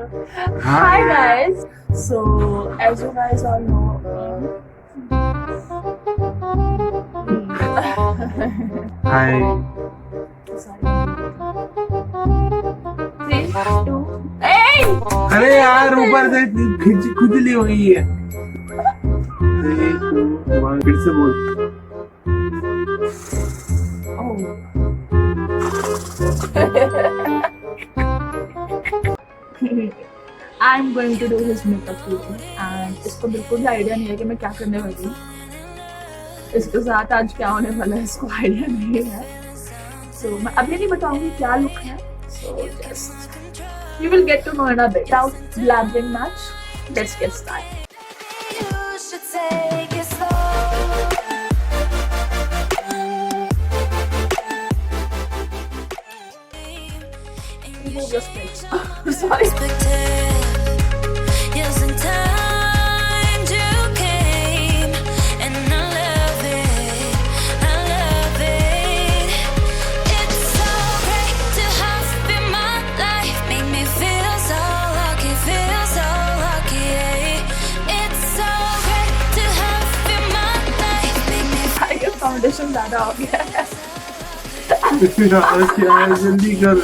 Hi guys. So as you guys all know, Hi. sorry. 3, 2. Hey! अरे यार ऊपर से खुजली हो गई है। 3, 2, 1 फिर से बोल। I'm going to do his makeup today and इसको बिल्कुल भी आइडिया नहीं है कि मैं क्या करने वाली हूँ। इसके साथ आज क्या होने वाला है इसको आइडिया नहीं है। So मैं अभी नहीं बताऊंगी क्या लुक है। So just you will get to know in a bit. Without blabbering much, let's get started. Remove your specs. Sorry. Foundation ज्यादा हो गया है। जल्दी कर।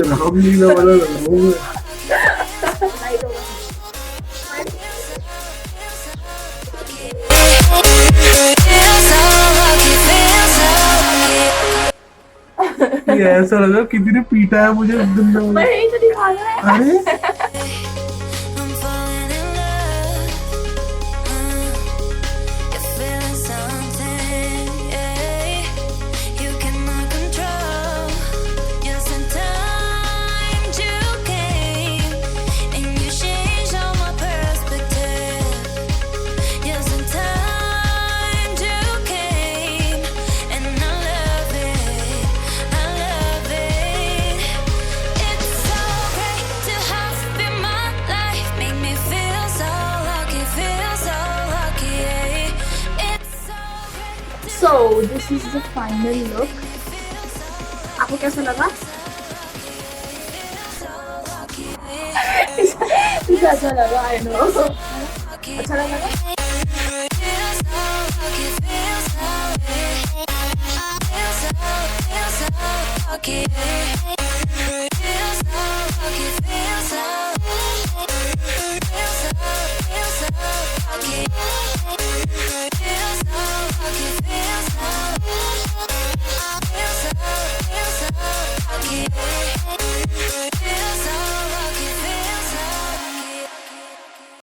रामलीला वाला लग रहा हूँ। ये ऐसा लगा किसी ने पीटा है मुझे गंदा। मैं यही तो दिखा रहा है। अरे So this is the final look. आपको कैसा लगा? इसे अच्छा लगा, I know. अच्छा लगा ना?